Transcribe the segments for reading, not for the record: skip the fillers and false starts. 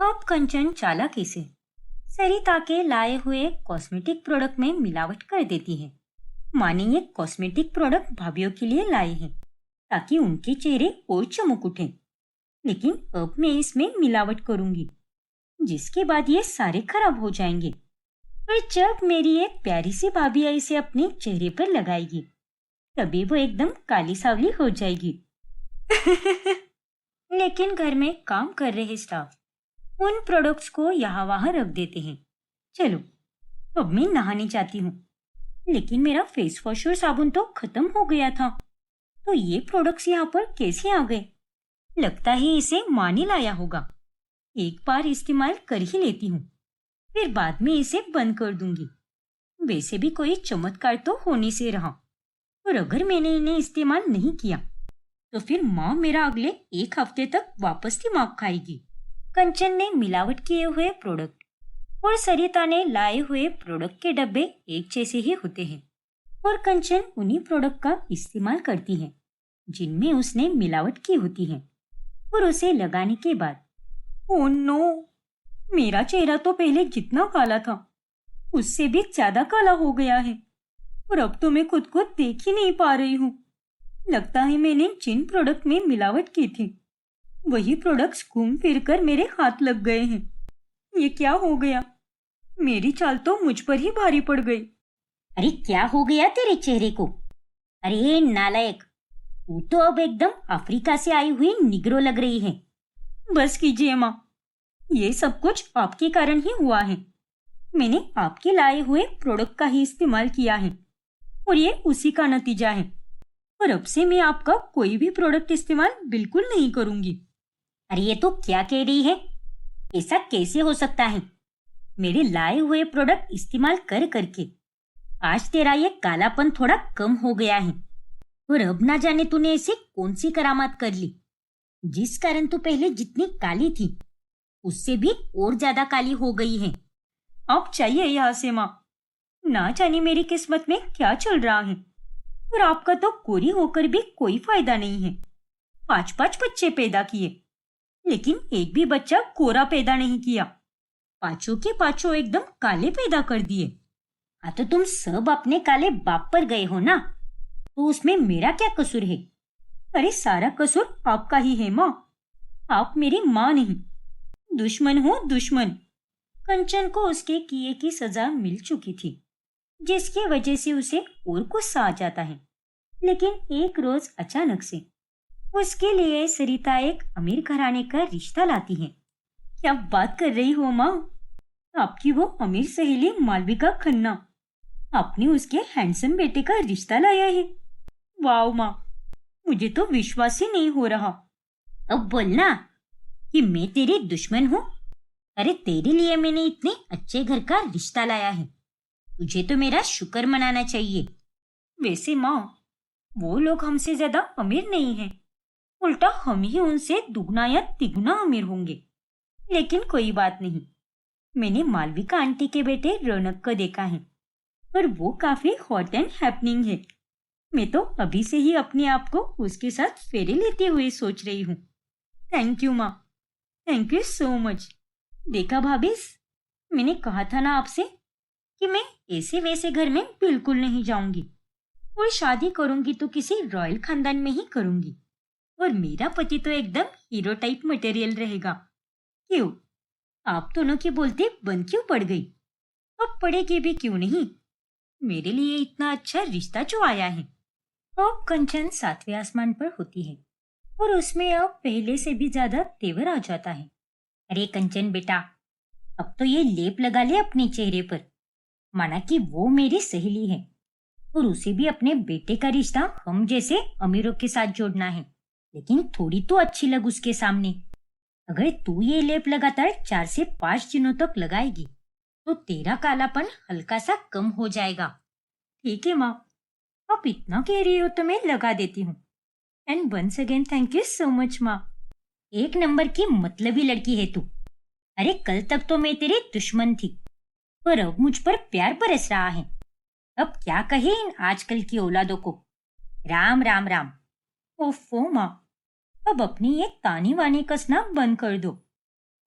अब कंचन चालाकी से सरिता के लाए हुए कॉस्मेटिक प्रोडक्ट में मिलावट कर देती है। माने ये कॉस्मेटिक प्रोडक्ट भाभीियों के लिए लाए हैं ताकि उनके चेहरे और चमक उठे। लेकिन अब मैं इसमें मिलावट करूंगी जिसके बाद ये सारे खराब हो जाएंगे। और जब मेरी ये प्यारी सी भाभी इसे अपने चेहरे पर लगाएगी तभी वो एकदम काली सावली हो जाएगी। लेकिन घर में काम कर रहे स्टाफ उन प्रोडक्ट्स को यहाँ वहां रख देते हैं। चलो अब मैं नहाने जाती हूँ। लेकिन मेरा फेस वॉश और साबुन तो खत्म हो गया था, तो ये प्रोडक्ट्स यहाँ पर कैसे आ गए? लगता है इसे माँ ने लाया होगा। एक बार इस्तेमाल कर ही लेती हूँ, फिर बाद में इसे बंद कर दूंगी। वैसे भी कोई चमत्कार तो होने से रहा, और अगर मैंने इन्हें इस्तेमाल नहीं किया तो फिर माँ मेरा अगले एक हफ्ते तक वापस दिमाग खाएगी। कंचन ने मिलावट किए हुए प्रोडक्ट और सरिता ने लाए हुए प्रोडक्ट के डब्बे एक जैसे ही होते हैं, और कंचन उन्हीं प्रोडक्ट का इस्तेमाल करती है जिनमें उसने मिलावट की होती है। और उसे लगाने के बाद ओह नो, मेरा चेहरा तो पहले जितना काला था उससे भी ज्यादा काला हो गया है, और अब तो मैं खुद को देख ही नहीं पा रही हूँ। लगता है मैंने जिन प्रोडक्ट में मिलावट की थी वही प्रोडक्ट्स घूम फिर कर मेरे हाथ लग गए हैं। ये क्या हो गया? मेरी चाल तो मुझ पर ही भारी पड़ गई। अरे क्या हो गया तेरे चेहरे को? अरे नालायक, तू तो अब एकदम अफ्रीका से आई हुई निग्रो लग रही है। बस कीजिए माँ, ये सब कुछ आपके कारण ही हुआ है। मैंने आपके लाए हुए प्रोडक्ट का ही इस्तेमाल किया है और ये उसी का नतीजा है। और अब से मैं आपका कोई भी प्रोडक्ट इस्तेमाल बिल्कुल नहीं करूंगी। अरे ये तो क्या कह रही है? ऐसा कैसे हो सकता है? मेरे लाए हुए प्रोडक्ट इस्तेमाल कर करके आज तेरा ये कालापन थोड़ा कम हो गया है, और अब ना जाने तूने ऐसे कौन सी करामात कर ली जिस कारण तू पहले जितनी काली थी उससे भी और ज्यादा काली हो गई है। अब चाहिए यहाँ से माँ, ना जाने मेरी किस्मत में क्या चल रहा है, और आपका तो गोरी होकर भी कोई फायदा नहीं है। 5-5 बच्चे पैदा किए लेकिन एक भी बच्चा गोरा पैदा नहीं किया। पांचों के पांचों एकदम काले पैदा कर दिए। हाँ तो तुम सब अपने काले बाप पर गए हो ना, तो उसमें मेरा क्या कसूर है? अरे सारा कसूर आपका ही है माँ। आप मेरी माँ नहीं, दुश्मन हो दुश्मन। कंचन को उसके किए की सजा मिल चुकी थी जिसकी वजह से उसे और गुस्सा आ जाता है। लेकिन एक रोज अचानक से उसके लिए सरिता एक अमीर घराने का रिश्ता लाती है। क्या बात कर रही हो माँ? आपकी वो अमीर सहेली मालविका खन्ना, आपने उसके हैंडसम बेटे का रिश्ता लाया है। वाह माँ, मुझे तो विश्वास ही नहीं हो रहा। अब बोलना कि मैं तेरी दुश्मन हूँ? अरे तेरे लिए मैंने इतने अच्छे घर का रिश्ता लाया है, तुझे तो मेरा शुक्र मनाना चाहिए। वैसे माँ, वो लोग हमसे ज्यादा अमीर नहीं हैं, उल्टा हम ही उनसे दुगना या तिगुना अमीर होंगे। लेकिन कोई बात नहीं, मैंने मालविका आंटी के बेटे रौनक को देखा है और वो काफी हॉट एंड हैपनिंग है। मैं तो अभी से ही अपने आप को उसके साथ फेरे लेते हुए सोच रही हूँ। थैंक यू माँ, थैंक यू सो मच। देखा भाभीस, मैंने कहा था ना आपसे कि मैं ऐसे वैसे घर में बिल्कुल नहीं जाऊंगी, और शादी करूंगी तो किसी रॉयल खानदान में ही करूंगी, और मेरा पति तो एकदम हीरो टाइप मटेरियल रहेगा। क्यों, आप दोनों की बोलते बंद क्यों पड़ गई? अब पड़ेगी भी क्यों नहीं, मेरे लिए इतना अच्छा रिश्ता जो आया है। अब कंचन 7वें आसमान पर होती है और उसमें अब पहले से भी ज्यादा तेवर आ जाता है। अरे कंचन बेटा, अब तो ये लेप लगा ले अपने चेहरे पर, माना कि वो मेरी सहेली है और उसे भी अपने बेटे का रिश्ता हम जैसे अमीरों के साथ जोड़ना है। लेकिन थोड़ी तो अच्छी लग उसके सामने। अगर तू ये लेप लगातार 4 से 5 दिनों तक लगाएगी तो तेरा कालापन हल्का सा कम हो जाएगा। ठीक है माँ, आप इतना कह रही हो तो मैं लगा देती हूँ। And once again thank you so much माँ। एक नंबर की मतलबी लड़की है तू। अरे कल तक तो मैं तेरी दुश्मन थी, पर अब मुझ पर प्यार बरस रहा है। अब क्या कहे इन आजकल की औलादों को। राम राम राम। ओफो माँ, अब अपनी ये तानी वानी कसना बंद कर दो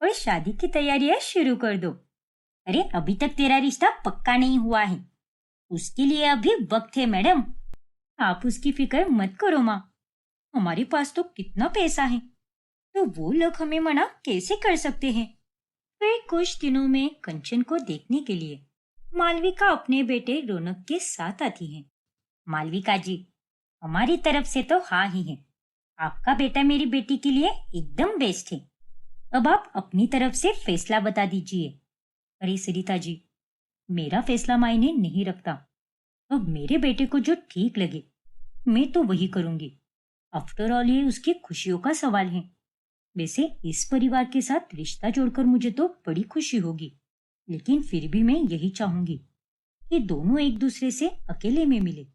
और शादी की तैयारियां शुरू कर दो। अरे अभी तक तेरा रिश्ता पक्का नहीं हुआ है, उसके लिए अभी वक्त है मैडम। आप उसकी फिक्र मत करो माँ, हमारे पास तो कितना पैसा है, तो वो लोग हमें मना कैसे कर सकते हैं। फिर कुछ दिनों में कंचन को देखने के लिए मालविका अपने बेटे रौनक के साथ आती है। मालविका जी, हमारी तरफ से तो हाँ ही है। आपका बेटा मेरी बेटी के लिए एकदम बेस्ट है। अब आप अपनी तरफ से फैसला बता दीजिए। अरे सरिता जी, मेरा फैसला मायने नहीं रखता। अब मेरे बेटे को जो ठीक लगे मैं तो वही करूंगी। आफ्टर ऑल ये उसकी खुशियों का सवाल है। वैसे इस परिवार के साथ रिश्ता जोड़कर मुझे तो बड़ी खुशी होगी, लेकिन फिर भी मैं यही चाहूंगी कि दोनों एक दूसरे से अकेले में मिले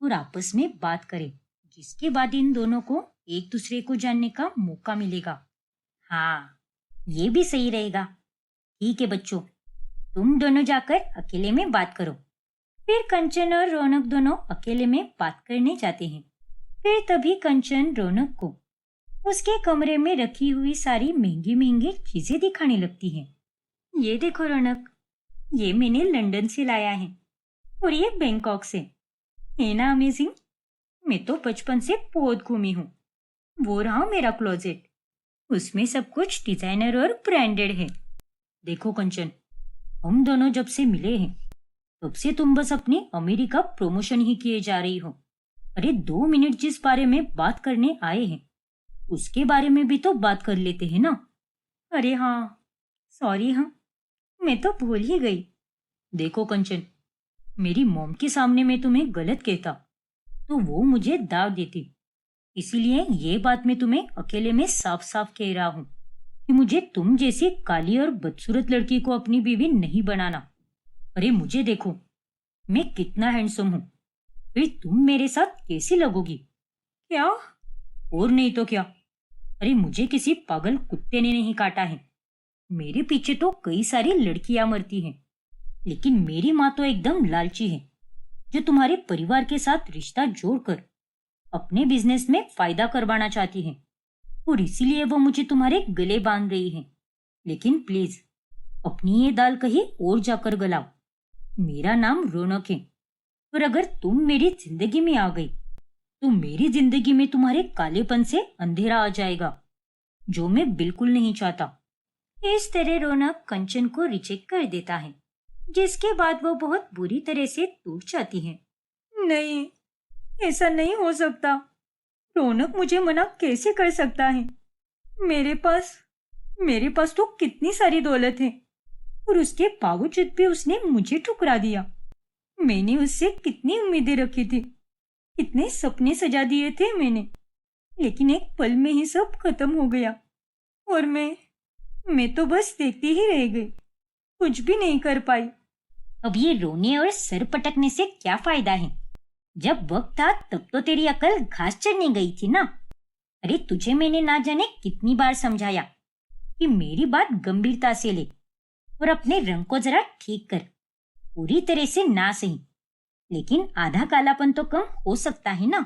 और आपस में बात करें, जिसके बाद इन दोनों को एक दूसरे को जानने का मौका मिलेगा। हाँ, ये भी सही रहेगा। ठीक है बच्चों, तुम दोनों जाकर अकेले में बात करो। फिर कंचन और रौनक दोनों अकेले में बात करने जाते हैं। फिर तभी कंचन रौनक को उसके कमरे में रखी हुई सारी महंगी महंगी चीजें दिखाने लगती है। ये देखो रौनक, ये मैंने लंदन से लाया है और ये बैंकॉक से। है ना अमेजिंग? मैं तो बचपन से बहुत घूमी हूँ। वो रहा मेरा क्लोजेट, उसमें सब कुछ डिजाइनर और ब्रांडेड है। देखो कंचन, हम दोनों जब से मिले हैं तब से तुम बस अपनी अमेरिका का प्रमोशन ही किए जा रही हो। अरे 2 मिनट जिस बारे में बात करने आए हैं उसके बारे में भी तो बात कर लेते हैं ना। अरे हाँ, सॉरी, हाँ मैं तो भूल ही गई। देखो कंचन, मेरी मॉम के सामने मैं तुम्हें गलत कहता तो वो मुझे दाव देती, इसीलिए ये बात मैं तुम्हें अकेले में साफ साफ कह रहा हूँ कि मुझे तुम जैसी काली और बदसूरत लड़की को अपनी बीवी नहीं बनाना। अरे मुझे देखो, मैं कितना हैंडसम हूँ, फिर तुम मेरे साथ कैसे लगोगी? क्या? और नहीं तो क्या। अरे मुझे किसी पागल कुत्ते ने नहीं काटा है। मेरे पीछे तो कई सारी लड़कियां मरती हैं, लेकिन मेरी माँ तो एकदम लालची है, जो तुम्हारे परिवार के साथ रिश्ता जोड़कर अपने बिजनेस में फायदा करवाना चाहती है, और इसीलिए वो मुझे तुम्हारे गले बांध रही है। लेकिन प्लीज अपनी ये दाल कहीं और जाकर गलाओ। मेरा नाम रौनक है, और अगर तुम मेरी जिंदगी में आ गई तो मेरी जिंदगी में तुम्हारे कालेपन से अंधेरा आ जाएगा, जो मैं बिल्कुल नहीं चाहता। इस तरह रौनक कंचन को रिजेक्ट कर देता है, जिसके बाद वो बहुत बुरी तरह से टूट जाती है। नहीं, ऐसा नहीं हो सकता। रौनक मुझे मना कैसे कर सकता है? मेरे पास तो कितनी सारी दौलत है, और उसके बावजूद भी उसने मुझे ठुकरा दिया। मैंने उससे कितनी उम्मीदें रखी थी, कितने सपने सजा दिए थे मैंने, लेकिन एक पल में ही सब खत्म हो गया, और मैं तो बस देखती ही रह गई, कुछ भी नहीं कर पाई। अब ये रोने और सर पटकने से क्या फायदा है? जब वक्त था तब तो तेरी अकल घास चरने गई थी ना। अरे तुझे मैंने ना जाने कितनी बार समझाया कि मेरी बात गंभीरता से ले और अपने रंग को जरा ठीक कर। पूरी तरह से ना सही, लेकिन आधा कालापन तो कम हो सकता है ना।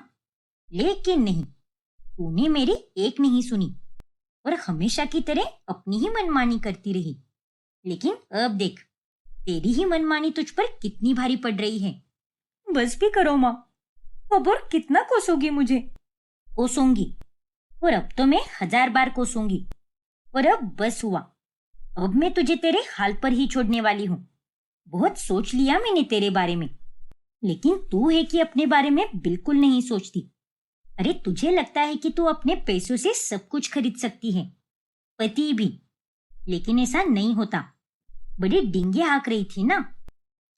लेकिन नहीं, तूने मेरी एक नहीं सुनी और हमेशा की तरह अपनी ही मनमानी करती रही। लेकिन अब देख, तेरी ही मनमानी तुझ पर कितनी भारी पड़ रही है। बस भी करो माँ, अब और कितना कोसोगी मुझे? कोसूंगी, और अब तो मैं 1000 बार कोसूंगी। और अब बस हुआ, अब मैं तुझे तेरे हाल पर ही छोड़ने वाली हूँ। बहुत सोच लिया मैंने तेरे बारे में, लेकिन तू है कि अपने बारे में बिल्कुल नहीं सोचती। अरे तुझे लगता है कि तू अपने पैसों से सब कुछ खरीद सकती है, पति भी, लेकिन ऐसा नहीं होता। बड़ी डिंगे हाँक रही थी ना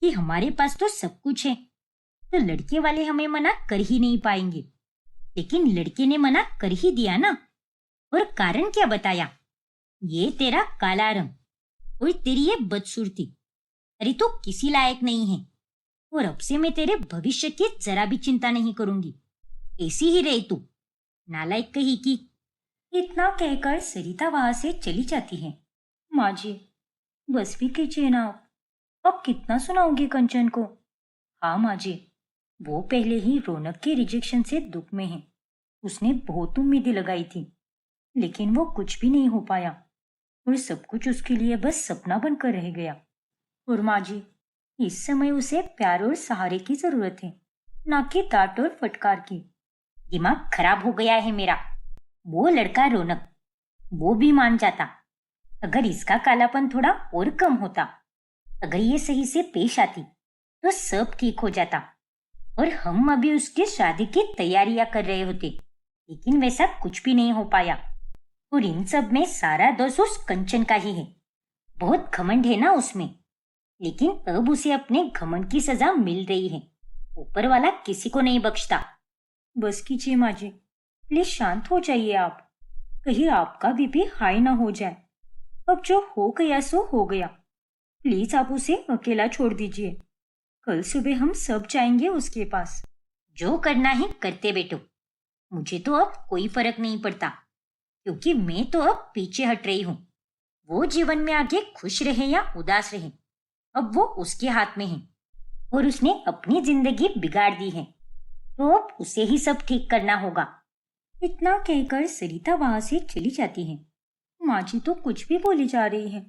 कि हमारे पास तो सब कुछ है, तो लड़के वाले हमें मना कर ही नहीं पाएंगे। लेकिन लड़के ने मना कर ही दिया ना, और कारण क्या बताया? ये तेरा काला रंग और तेरी ये बदसूरती। अरे तू किसी लायक नहीं है, और अब से मैं तेरे भविष्य की जरा भी चिंता नहीं करूंगी। ऐसी ही रहे तू, नालायक कही की। इतना कहकर सरिता वहां से चली जाती है। माँ जी, बस भी कीजिए ना आप, अब कितना सुनाओगे कंचन को? हाँ माँ जी, वो पहले ही रौनक के रिजेक्शन से दुख में है। उसने बहुत उम्मीदें लगाई थी, लेकिन वो कुछ भी नहीं हो पाया। और सब कुछ उसके लिए बस सपना बनकर रह गया। और माँ जी, इस समय उसे प्यार और सहारे की जरूरत है, ना कि डांट और फटकार की। दिमाग खराब हो गया है मेरा। वो लड़का रौनक, वो भी मान जाता। अगर इसका कालापन थोड़ा और कम होता, अगर ये सही से पेश आती, तो सब ठीक हो जाता और हम अभी उसकी शादी की तैयारियां कर रहे होते। लेकिन वैसा कुछ भी नहीं हो पाया और इन सब में सारा दोष उस कंचन का ही है। बहुत घमंड है ना उसमें, लेकिन अब उसे अपने घमंड की सजा मिल रही है। ऊपर वाला किसी को नहीं बख्शता। बस कीजिए माँ जी, प्लीज शांत हो जाइए आप। कहीं आपका बीपी हाई ना हो जाए। अब जो हो गया सो हो गया। प्लीज आप उसे अकेला छोड़ दीजिए। कल सुबह हम सब जाएंगे उसके पास। जो करना है करते बेटो। मुझे तो अब कोई फर्क नहीं पड़ता, क्योंकि मैं तो अब पीछे हट रही हूँ। वो जीवन में आगे खुश रहे या उदास रहे, अब वो उसके हाथ में है और उसने अपनी जिंदगी बिगाड़ दी है, तो अब उसे ही सब ठीक करना होगा। इतना कहकर सरिता वहां से चली जाती है। माँ जी तो कुछ भी बोली जा रही है।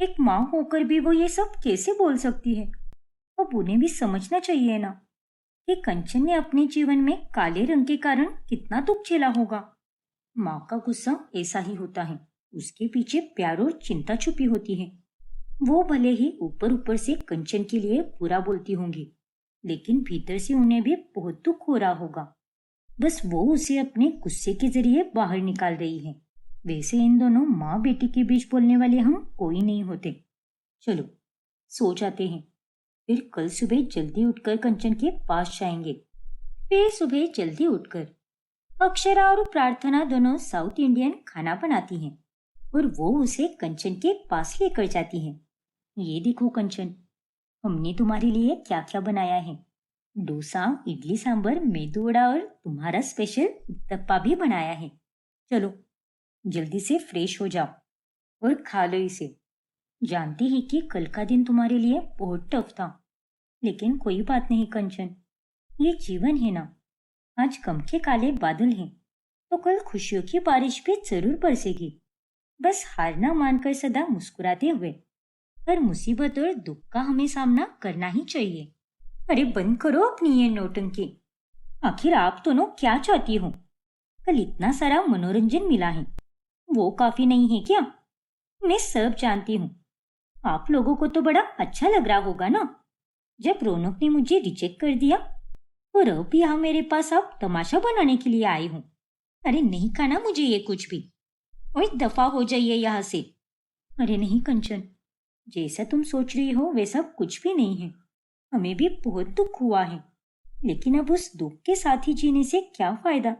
एक माँ होकर भी वो ये सब कैसे बोल सकती है? अब उन्हें भी समझना चाहिए ना कि कंचन ने अपने जीवन में काले रंग के कारण कितना दुख झेला होगा। माँ का गुस्सा ऐसा ही होता है, उसके पीछे प्यार और चिंता छुपी होती है। वो भले ही ऊपर ऊपर से कंचन के लिए बुरा बोलती होंगी, लेकिन भीतर से उन्हें भी बहुत दुख हो रहा होगा। बस वो उसे अपने गुस्से के जरिए बाहर निकाल रही है। वैसे इन दोनों माँ बेटी के बीच बोलने वाले हम कोई नहीं होते। चलो सो जाते हैं, फिर कल सुबह जल्दी उठकर कंचन के पास जाएंगे। फिर सुबह जल्दी उठकर अक्षरा और प्रार्थना दोनों साउथ इंडियन खाना बनाती हैं और वो उसे कंचन के पास लेकर जाती हैं। ये देखो कंचन, हमने तुम्हारे लिए क्या क्या बनाया है। डोसा, इडली सांभर, मेदू वड़ा और तुम्हारा स्पेशल उत्तप्पा भी बनाया है। चलो जल्दी से फ्रेश हो जाओ और खा लो इसे। जानती ही कि कल का दिन तुम्हारे लिए बहुत टफ था, लेकिन कोई बात नहीं कंचन, ये जीवन है ना। आज गम के काले बादल हैं, तो कल खुशियों की बारिश भी जरूर बरसेगी। बस हार ना मानकर सदा मुस्कुराते हुए हर मुसीबत और दुख का हमें सामना करना ही चाहिए। अरे बंद करो अपनी ये नौटंकी। आखिर आप दोनों क्या चाहती हो? कल इतना सारा मनोरंजन मिला है, वो काफी नहीं है क्या? मैं सब जानती हूँ। आप लोगों को तो बड़ा अच्छा लग रहा होगा ना, जब रौनक ने मुझे रिजेक्ट कर दिया और अब यहाँ मेरे पास आप तमाशा बनाने के लिए आई हूँ। अरे नहीं खाना मुझे ये कुछ भी। और दफा हो जाइए यहाँ से। अरे नहीं कंचन, जैसा तुम सोच रही हो वैसा कुछ भी नहीं है। हमें भी बहुत दुख हुआ है, लेकिन अब उस दुख के साथ ही जीने से क्या फायदा।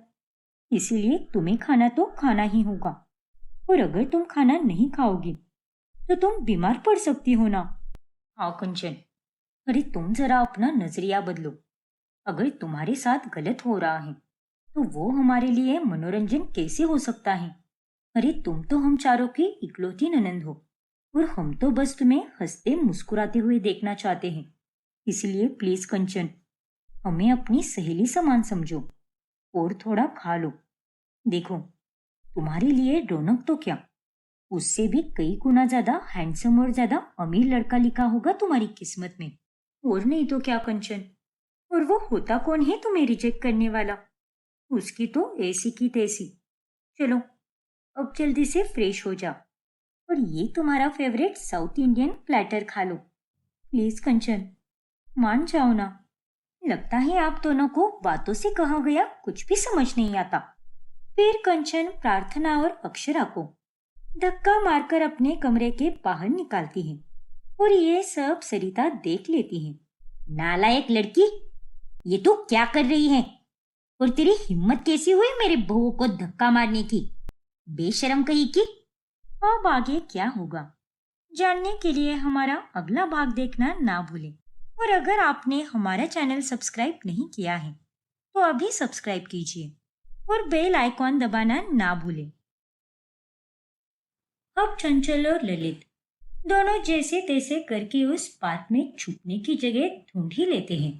इसीलिए तुम्हें खाना तो खाना ही होगा, और अगर तुम खाना नहीं खाओगी तो तुम बीमार पड़ सकती हो ना। हाँ कंचन, अरे तुम जरा अपना नजरिया बदलो। अगर तुम्हारे साथ गलत हो रहा है तो वो हमारे लिए मनोरंजन कैसे हो सकता है? अरे तुम तो हम चारों की इकलौती ननंद हो और हम तो बस तुम्हें हंसते मुस्कुराते हुए देखना चाहते हैं। इसलिए प्लीज कंचन, हमें अपनी सहेली समान समझो और थोड़ा खा लो। देखो, तुम्हारे लिए रौनक तो क्या, उससे भी कई गुना ज्यादा हैंडसम और ज्यादा अमीर लड़का लिखा होगा तुम्हारी किस्मत में। और नहीं तो क्या कंचन, और वो होता कौन है तुम्हें रिजेक्ट करने वाला? उसकी तो ऐसी की तैसी। चलो अब जल्दी से फ्रेश हो जाओ और ये तुम्हारा फेवरेट साउथ इंडियन प्लेटर खा लो। प्लीज कंचन, मान जाओ ना। लगता है आप दोनों को बातों से कहा गया कुछ भी समझ नहीं आता। फिर कंचन प्रार्थना और अक्षरा को धक्का मारकर अपने कमरे के बाहर निकालती है और ये सब सरिता देख लेती है। नालायक लड़की, ये तू क्या कर रही है? और तेरी हिम्मत कैसी हुई मेरे बहू को धक्का मारने की? बेशरम कही की। अब आगे क्या होगा जानने के लिए हमारा अगला भाग देखना ना भूलें। और अगर आपने हमारा चैनल सब्सक्राइब नहीं किया है तो अभी सब्सक्राइब कीजिए और बेल आइकॉन दबाना ना भूलें। अब चंचल और ललित दोनों जैसे तैसे करके उस पार्क में छुपने की जगह ढूंढ ही लेते हैं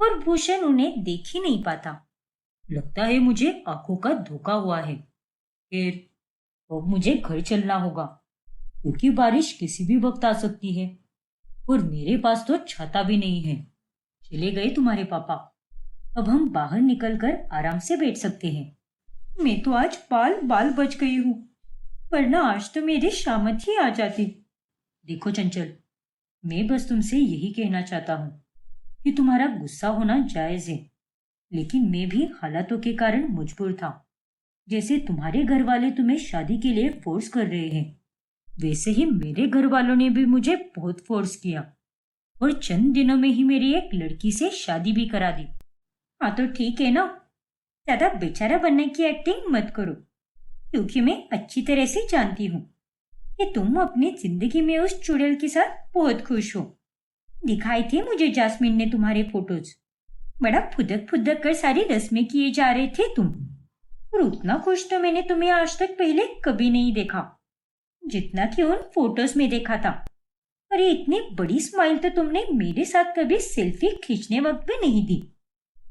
और भूषण उन्हें देख ही नहीं पाता। लगता है मुझे आंखों का धोखा हुआ है। फिर अब मुझे घर चलना होगा। क्योंकि बारिश किसी भी वक्त आ सकती है और मेरे पास तो छाता भी नहीं है। चले गए तुम्हारे पापा। अब हम बाहर निकलकर आराम से बैठ सकते हैं। मैं तो आज बाल बाल बच गई हूँ, वरना आज तो मेरी शामत ही आ जाती। देखो चंचल, मैं बस तुमसे यही कहना चाहता हूँ कि तुम्हारा गुस्सा होना जायज है, लेकिन मैं भी हालातों के कारण मजबूर था। जैसे तुम्हारे घर वाले तुम्हें शादी के लिए फोर्स कर रहे हैं, वैसे ही मेरे घर वालों ने भी मुझे बहुत फोर्स किया और चंद दिनों में ही मेरी एक लड़की से शादी भी करा दी। हाँ तो ठीक है ना, ज्यादा बेचारा बनने की एक्टिंग मत करो, क्योंकि मैं अच्छी तरह से जानती हूँ कि तुम अपनी जिंदगी में उस चुड़ैल के साथ बहुत खुश हो। दिखाई थे मुझे जास्मीन ने तुम्हारे फोटोज। बड़ा फुदक फुदक कर सारी रस्में किए जा रहे थे तुम, और उतना खुश तो मैंने तुम्हें आज तक पहले कभी नहीं देखा जितना कि उन फोटोज में देखा था। अरे इतनी बड़ी स्माइल तो तुमने मेरे साथ कभी सेल्फी खींचने वक्त भी नहीं दी,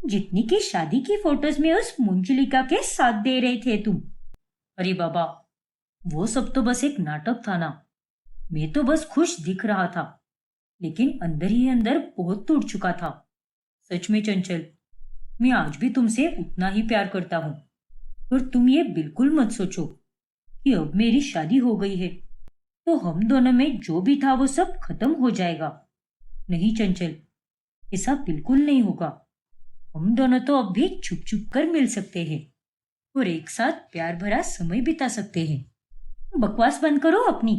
जितनी की शादी की फोटोज में उस मंजुलिका के साथ दे रहे थे तुम। अरे बाबा, वो सब तो बस एक नाटक था ना। मैं तो बस खुश दिख रहा था, लेकिन अंदर ही अंदर बहुत टूट चुका था। सच में चंचल, मैं आज भी तुमसे उतना ही प्यार करता हूँ। और तुम ये बिल्कुल मत सोचो कि अब मेरी शादी हो गई है तो हम दोनों में जो भी था वो सब खत्म हो जाएगा। नहीं चंचल, ऐसा बिल्कुल नहीं होगा। हम दोनों तो अब भी छुप छुप कर मिल सकते हैं और एक साथ प्यार भरा समय बिता सकते हैं। बकवास बंद करो अपनी,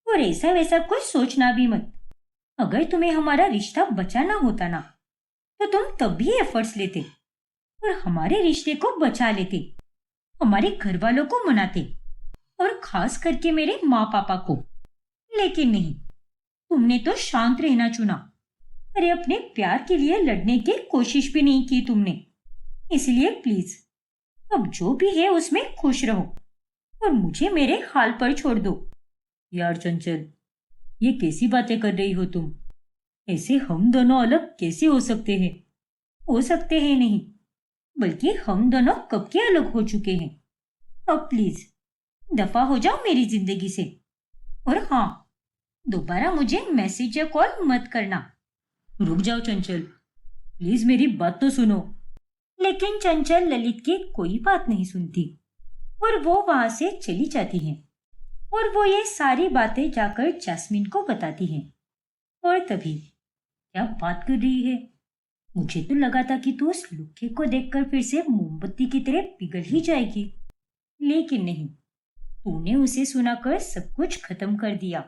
और ऐसा वैसा कुछ सोचना भी मत। अगर तुम्हें हमारा रिश्ता बचाना होता ना, तो तुम तब भी एफर्ट्स लेते और हमारे रिश्ते को बचा लेते, हमारे घर वालों को मनाते और खास करके मेरे माँ पापा को। लेकिन नहीं, तुमने तो शांत रहना चुना। अरे अपने प्यार के लिए लड़ने की कोशिश भी नहीं की तुमने। इसलिए प्लीज अब जो भी है उसमें खुश रहो और मुझे मेरे हाल पर छोड़ दो। यार चंचल, ये कैसी बातें कर रही हो तुम? ऐसे हम दोनों अलग कैसे हो सकते हैं? हो सकते हैं नहीं, बल्कि हम दोनों कब के अलग हो चुके हैं। अब प्लीज दफा हो जाओ मेरी जिंदगी से। और हाँ, दोबारा मुझे मैसेज या कॉल मत करना। रुक जाओ चंचल, प्लीज मेरी बात तो सुनो। लेकिन चंचल ललित की कोई बात नहीं सुनती और वो वहां से चली जाती है और वो ये सारी बातें जाकर जैस्मिन को बताती है। और तभी क्या बात कर रही है? मुझे तो लगा था कि तू उस लुक्के को देखकर फिर से मोमबत्ती की तरह पिघल ही जाएगी, लेकिन नहीं, तूने उसे सुनाकर सब कुछ खत्म कर दिया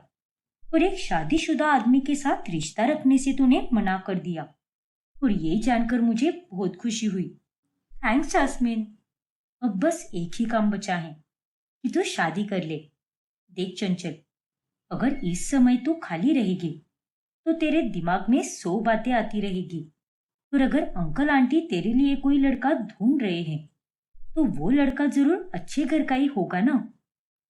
और एक शादीशुदा आदमी के साथ रिश्ता रखने से तूने मना कर दिया। और ये जानकर मुझे बहुत खुशी हुई। Thanks Jasmine. अब बस एक ही काम बचा है कि तू शादी कर ले। देख चंचल, अगर इस समय तू खाली रहेगी तो तेरे दिमाग में 100 बातें आती रहेगी, और अगर अंकल आंटी तेरे लिए कोई लड़का ढूंढ रहे हैं तो वो लड़का जरूर अच्छे घर का ही होगा ना।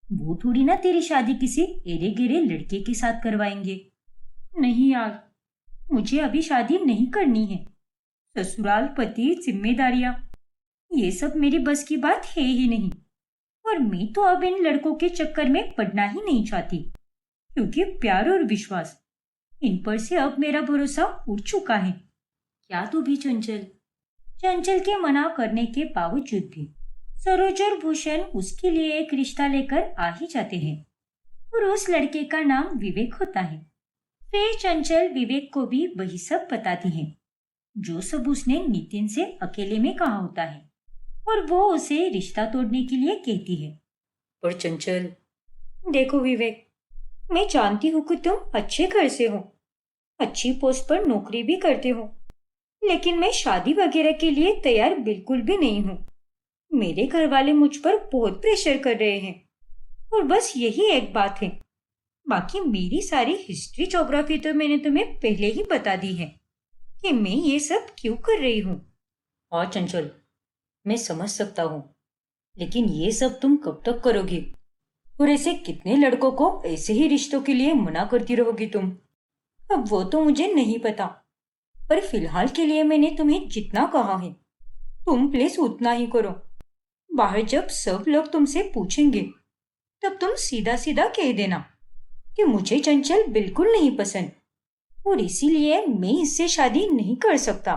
वो थोड़ी ना तेरी शादी किसी एरे गिरे लड़के के साथ करवाएंगे। नहीं यार, मुझे अभी शादी नहीं करनी है। ससुराल, पति, जिम्मेदारियां, ये सब मेरी बस की बात है ही नहीं। और मैं तो अब इन लड़कों के चक्कर में पड़ना ही नहीं चाहती, क्योंकि प्यार और विश्वास, इन पर से अब मेरा भरोसा उठ चुका है। क्या तू भी चंचल? चंचल के मना करने के बावजूद भी सरोज और भूषण उसके लिए एक रिश्ता लेकर आ ही जाते हैं और उस लड़के का नाम विवेक होता है। फिर चंचल विवेक को भी वही सब बताती है जो सब उसने नितिन से अकेले में कहा होता है, और वो उसे रिश्ता तोड़ने के लिए कहती है। पर चंचल, देखो विवेक, मैं जानती हूँ कि तुम अच्छे घर से हो, अच्छी पोस्ट पर नौकरी भी करते हो, लेकिन मैं शादी वगैरह के लिए तैयार बिल्कुल भी नहीं हूँ। मेरे घर वाले मुझ पर बहुत प्रेशर कर रहे हैं और बस यही एक बात है। बाकी मेरी सारी हिस्ट्री ज्योग्राफी तो मैंने तुम्हें पहले ही बता दी है कि मैं ये सब क्यों कर रही हूँ। और चंचल, मैं समझ सकता हूँ, लेकिन ये सब तुम कब तक करोगी? और ऐसे कितने लड़कों को ऐसे ही रिश्तों के लिए मना करती रहोगी तुम? अब वो तो मुझे नहीं पता, पर फिलहाल के लिए मैंने तुम्हें जितना कहा है तुम प्लीज उतना ही करो। बाहर जब सब लोग तुमसे पूछेंगे तब तुम सीधा सीधा कह देना कि मुझे चंचल बिल्कुल नहीं पसंद और इसीलिए मैं इससे शादी नहीं कर सकता।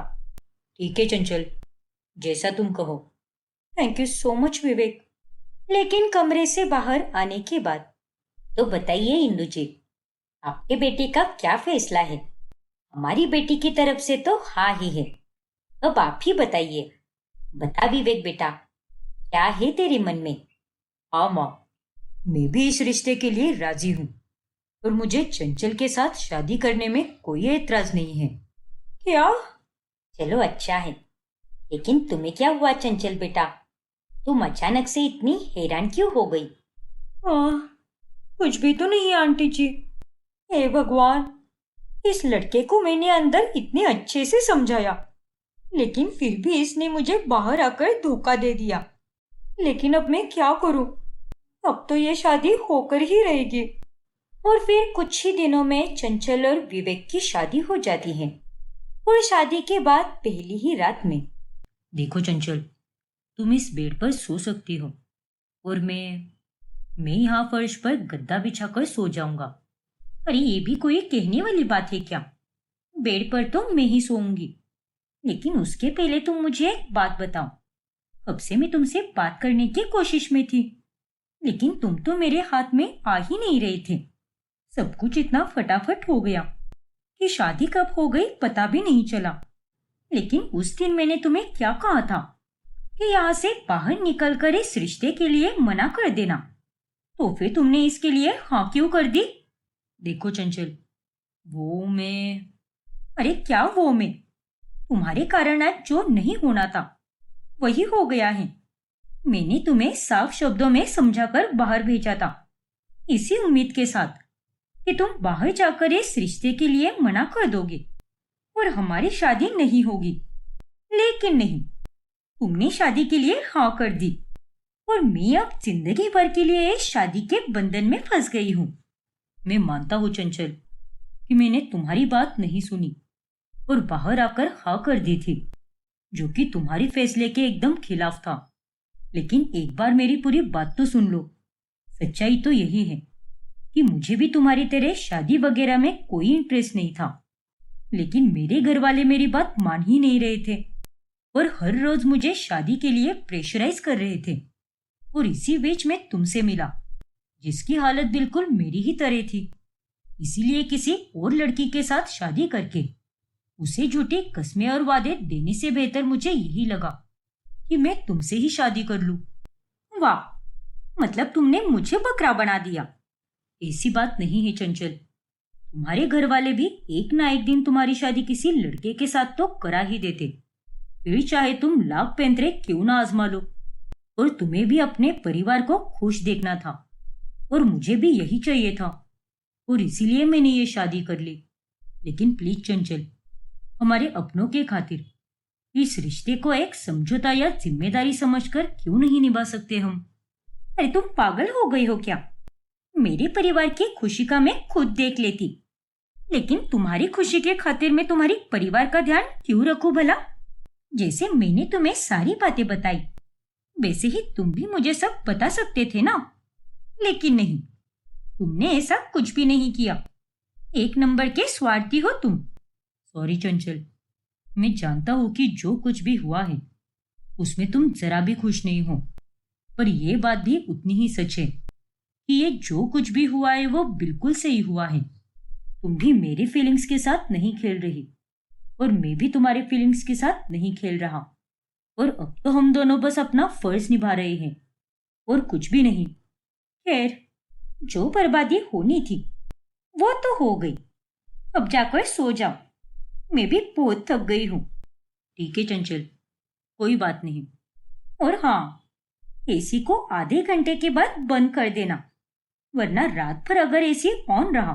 ठीक है चंचल, जैसा तुम कहो। थैंक यू सो मच विवेक। लेकिन कमरे से बाहर आने के बाद, तो बताइए इंदु जी, आपके बेटे का क्या फैसला है? हमारी बेटी की तरफ से तो हाँ ही है। अब आप ही बताइए। बता विवेक बेटा, क्या है तेरे मन में? हाँ माँ, मैं भी इस रिश्ते के लिए राजी हूँ और मुझे चंचल के साथ शादी करने में कोई एतराज नहीं है। क्या? चलो अच्छा है। लेकिन तुम्हें क्या हुआ चंचल बेटा? तुम अचानक से इतनी हैरान क्यों हो गई? कुछ भी तो नहीं आंटी जी। हे भगवान, इस लड़के को मैंने अंदर इतने अच्छे से समझाया, लेकिन फिर भी इसने मुझे बाहर आकर धोखा दे दिया। लेकिन अब मैं क्या करूं? अब तो ये शादी होकर ही रहेगी। और फिर कुछ ही दिनों में चंचल और विवेक की शादी हो जाती है। और शादी के बाद पहली ही रात में, देखो चंचल, तुम इस बेड पर सो सकती हो और मैं यहाँ फर्श पर गद्दा बिछाकर सो जाऊंगा। अरे ये भी कोई कहने वाली बात है क्या? बेड पर तो मैं ही सोऊंगी। लेकिन उसके पहले तुम मुझे एक बात बताओ। कब से मैं तुमसे बात करने की कोशिश में थी, लेकिन तुम तो मेरे हाथ में आ ही नहीं रहे थे। सब कुछ इतना फटाफट हो गया कि शादी कब हो गई पता भी नहीं चला। लेकिन उस दिन मैंने तुम्हें क्या कहा था कि यहाँ से बाहर निकलकर इस रिश्ते के लिए मना कर देना, तो फिर तुमने इसके लिए हाँ क्यों कर दी? देखो चंचल, वो मैं अरे क्या वो मैं? तुम्हारे कारण आज जो नहीं होना था वही हो गया है। मैंने तुम्हें साफ शब्दों में समझाकर बाहर भेजा था, इसी उम्मीद के साथ कि तुम बाहर जाकर इस रिश्ते के लिए मना कर दोगे और हमारी शादी नहीं होगी। लेकिन नहीं, तुमने शादी के लिए हाँ कर दी और मैं अब जिंदगी भर के लिए इस शादी के बंधन में फंस गई हूँ। मैं मानता हूँ चंचल कि मैंने तुम्हारी बात नहीं सुनी और बाहर आकर हाँ कर दी थी, जो कि तुम्हारे फैसले के एकदम खिलाफ था। लेकिन एक बार मेरी पूरी बात तो सुन लो। सच्चाई तो यही है कि मुझे भी तुम्हारी तरह शादी वगैरह में कोई इंटरेस्ट नहीं था, लेकिन मेरे घर वाले मेरी बात मान ही नहीं रहे थे और हर रोज मुझे शादी के लिए प्रेशराइज कर रहे थे। और इसी बीच में तुमसे मिला, जिसकी हालत बिल्कुल मेरी ही तरह थी। इसीलिए किसी और लड़की के साथ शादी करके उसे झूठी कस्में और वादे देने से बेहतर मुझे यही लगा कि मैं तुमसे ही शादी कर लूं। वाह, मतलब तुमने मुझे बकरा बना दिया। ऐसी बात नहीं है चंचल, तुम्हारे घर वाले भी एक ना एक दिन तुम्हारी शादी किसी लड़के के साथ तो करा ही देते, फिर चाहे तुम लाख पैंतरे क्यों ना आजमा लो। और तुम्हें भी अपने परिवार को खुश देखना था और मुझे भी यही चाहिए था, और इसीलिए मैंने ये शादी कर ली। लेकिन प्लीज चंचल, हमारे अपनों के खातिर इस रिश्ते को एक समझौता या जिम्मेदारी समझकर क्यों नहीं निभा सकते हम? अरे तुम पागल हो गई हो क्या? मेरे परिवार की खुशी का मैं खुद देख लेती, लेकिन तुम्हारी खुशी के खातिर मैं तुम्हारी परिवार का ध्यान क्यों रखूं भला? जैसे मैंने तुम्हें सारी बातें बताई, वैसे ही तुम भी मुझे सब बता सकते थे ना। लेकिन नहीं, तुमने ऐसा कुछ भी नहीं किया। एक नंबर के स्वार्थी हो तुम। सॉरी चंचल, मैं जानता हूं कि जो कुछ भी हुआ है उसमें तुम जरा भी खुश नहीं हो, पर यह बात भी उतनी ही सच है कि ये जो कुछ भी हुआ है वो बिल्कुल सही हुआ है। तुम भी मेरी फीलिंग्स के साथ नहीं खेल रही और मैं भी तुम्हारे फीलिंग्स के साथ नहीं खेल रहा, और अब तो हम दोनों बस अपना फर्ज निभा रहे हैं और कुछ भी नहीं। खैर, जो बर्बादी होनी थी वो तो हो गई। अब जाकर सो जाओ, मैं भी बहुत थक गई हूँ। ठीक है चंचल, कोई बात नहीं। और हाँ, एसी को आधे घंटे के बाद बंद कर देना, वरना रात भर अगर एसी ऑन रहा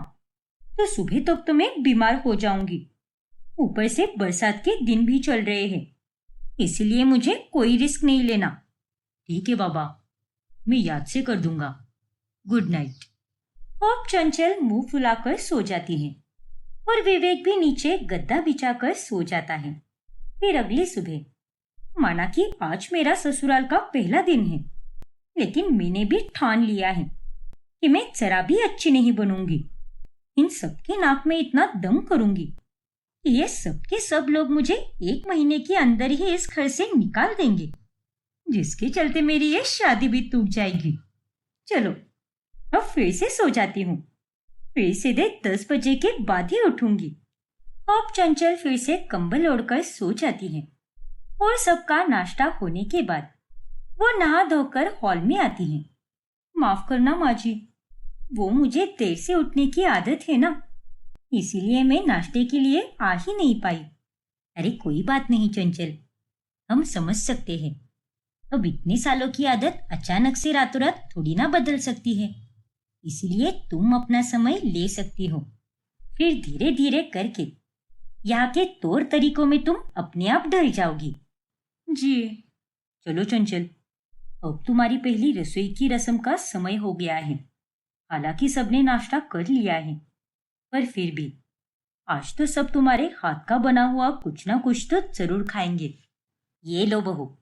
तो सुबह तक तो मैं बीमार हो जाऊंगी। ऊपर से बरसात के दिन भी चल रहे हैं, इसलिए मुझे कोई रिस्क नहीं लेना। ठीक है बाबा, मैं याद से कर दूंगा। Good night. अब चंचल मुंह फुलाकर सो जाती है और विवेक भी नीचे गद्दा बिछाकर सो जाता है। फिर अगली सुबह, माना कि आज मेरा ससुराल का पहला दिन है, लेकिन मैंने भी ठान लिया है कि मैं जरा भी अच्छी नहीं बनूंगी इन सबके नाक में इतना दम करूंगी कि ये सबके सब लोग मुझे 1 महीने के अंदर ही इस घर से निकाल देंगे, जिसके चलते मेरी ये शादी भी टूट जाएगी। चलो अब फिर से सो जाती हूँ, फिर सीधे 10 बजे के बाद ही उठूंगी। अब चंचल फिर से कंबल ओढ़कर सो जाती है और सबका नाश्ता होने के बाद वो नहा धोकर हॉल में आती है। माफ करना माँ जी, वो मुझे देर से उठने की आदत है ना, इसीलिए मैं नाश्ते के लिए आ ही नहीं पाई। अरे कोई बात नहीं चंचल, हम समझ सकते हैं। अब इतने सालों की आदत अचानक से रातों रात थोड़ी ना बदल सकती है, इसीलिए तुम अपना समय ले सकती हो। फिर धीरे धीरे करके यहाँ के तौर तरीकों में तुम अपने आप ढल जाओगी। जी। चलो चंचल, अब तुम्हारी पहली रसोई की रस्म का समय हो गया है। हालांकि सबने नाश्ता कर लिया है, पर फिर भी आज तो सब तुम्हारे हाथ का बना हुआ कुछ ना कुछ तो जरूर खाएंगे। ये लो बहू,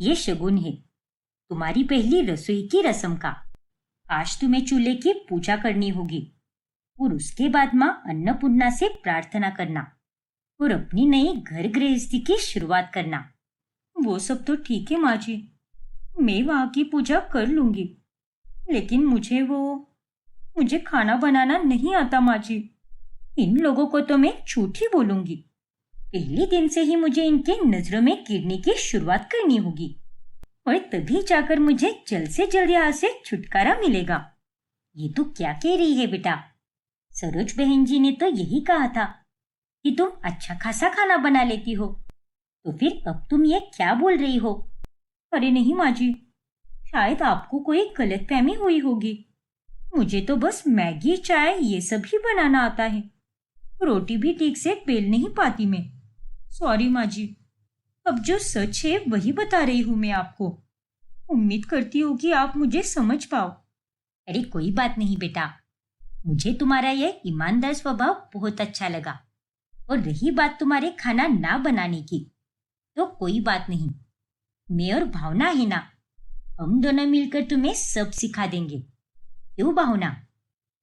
ये शगुन है तुम्हारी पहली रसोई की रस्म का। आज तुम्हें चूल्हे की पूजा करनी होगी और उसके बाद माँ अन्नपूर्णा से प्रार्थना करना और अपनी नई घर गृहस्थी की शुरुआत करना। वो सब तो ठीक है माँ जी, मैं वहां की पूजा कर लूंगी, लेकिन मुझे खाना बनाना नहीं आता माँ जी। इन लोगों को तो मैं झूठ ही बोलूंगी। पहले दिन से ही मुझे इनके नजरों में गिरने की शुरुआत करनी होगी और तभी जाकर मुझे जल्द से जल्द यहाँ से छुटकारा मिलेगा। ये तो क्या कह रही है बेटा? सरोज बहन जी ने तो यही कहा था कि तुम अच्छा खासा खाना बना लेती हो, तो फिर अब तुम ये क्या बोल रही हो? अरे नहीं माँ जी, शायद आपको कोई गलतफहमी हुई होगी। मुझे तो बस मैगी चाय ये सब ही बनाना आता है, रोटी भी ठीक से बेल नहीं पाती मैं। सॉरी माँ जी, अब जो सच है वही बता रही हूँ मैं आपको। उम्मीद करती हूँ कि आप मुझे समझ पाओ। अरे कोई बात नहीं बेटा, मुझे तुम्हारा यह ईमानदार स्वभाव बहुत अच्छा लगा। और रही बात तुम्हारे खाना ना बनाने की, तो कोई बात नहीं, मैं और भावना है ना, हम दोनों मिलकर तुम्हें सब सिखा देंगे। क्यों भावना?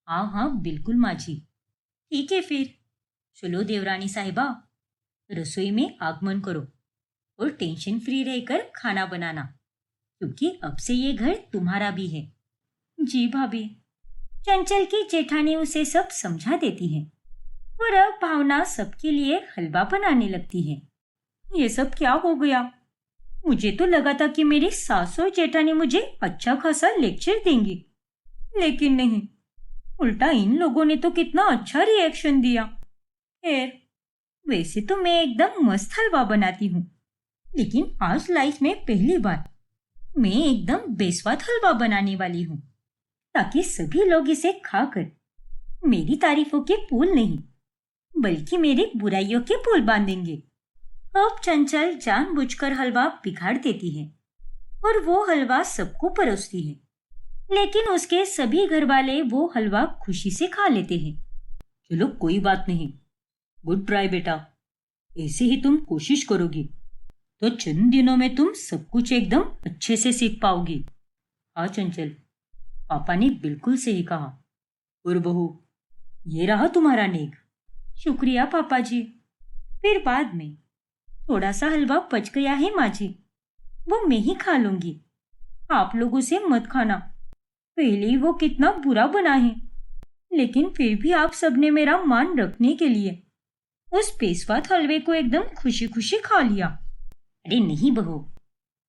हाँ हाँ बिल्कुल माँ जी। ठीक है फिर चलो देवरानी साहिबा, रसोई में आगमन करो और टेंशन फ्री रहकर खाना बनाना, क्योंकि अब से ये घर तुम्हारा भी है। जी भाभी। चंचल की जेठानी उसे सब समझा देती है और अब भावना सबके लिए हलवा बनाने लगती है। ये सब क्या हो गया? मुझे तो लगा था कि मेरी सास और जेठानी मुझे अच्छा खासा लेक्चर देंगी, लेकिन नहीं, उल्टा इन लोगों ने तो कितना अच्छा रिएक्शन दिया। खैर, वैसे तो मैं एकदम मस्त हलवा बनाती हूँ, लेकिन आज लाइफ में पहली बार मैं एकदम बेस्वाद हलवा बनाने वाली हूँ, ताकि सभी लोग इसे खाकर मेरी तारीफों के पुल नहीं बल्कि मेरी बुराइयों के पुल बांधेंगे। अब चंचल जानबूझकर हलवा बिगाड़ देती है और वो हलवा सबको परोसती है, लेकिन उसके सभी घर वाले वो हलवा खुशी से खा लेते हैं। चलो कोई बात नहीं, गुड ट्राई बेटा। ऐसे ही तुम कोशिश करोगी तो चंद दिनों में तुम सब कुछ एकदम अच्छे से सीख पाओगी। हाँ चंचल, पापा ने बिल्कुल सही कहा। और बहू, ये रहा तुम्हारा नेक। शुक्रिया पापा जी। फिर बाद में थोड़ा सा हलवा बच गया है माँ जी, वो मैं ही खा लूंगी, आप लोग उसे मत खाना। पहले ही वो कितना बुरा बना है, लेकिन फिर भी आप सबने मेरा मान रखने के लिए उस बेस्वाद हलवे को एकदम खुशी खुशी खा लिया। अरे नहीं बहू,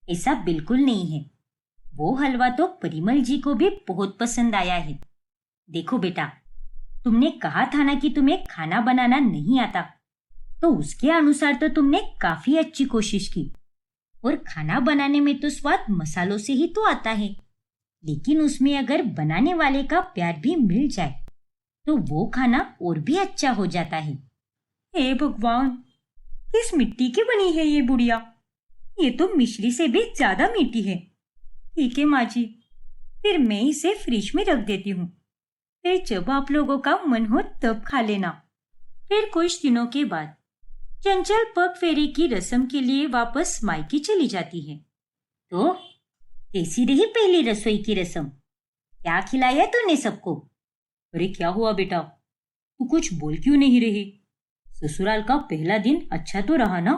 ऐसा बिल्कुल नहीं है। वो हलवा तो परिमल जी को भी बहुत पसंद आया है। देखो बेटा, तुमने कहा था ना कि तुम्हें खाना बनाना नहीं आता, तो उसके अनुसार तो तुमने काफी अच्छी कोशिश की। और खाना बनाने में तो स्वाद मसालों से ही तो आता है, लेकिन उसमें अगर बनाने वाले का प्यार भी मिल जाए तो वो खाना और भी अच्छा हो जाता है। हे भगवान, किस मिट्टी की बनी है ये बुढ़िया? ये तो मिश्री से भी ज्यादा मीठी है। ठीक है माँ जी, फिर मैं इसे फ्रिज में रख देती हूँ, फिर जब आप लोगों का मन हो तब खा लेना। फिर कुछ दिनों के बाद चंचल पग फेरी की रस्म के लिए वापस मायके चली जाती है। तो कैसी रही पहली रसोई की रस्म? क्या खिलाया तूने सबको? अरे क्या हुआ बेटा, तू कुछ बोल क्यों नहीं रही? ससुराल का पहला दिन अच्छा तो रहा ना?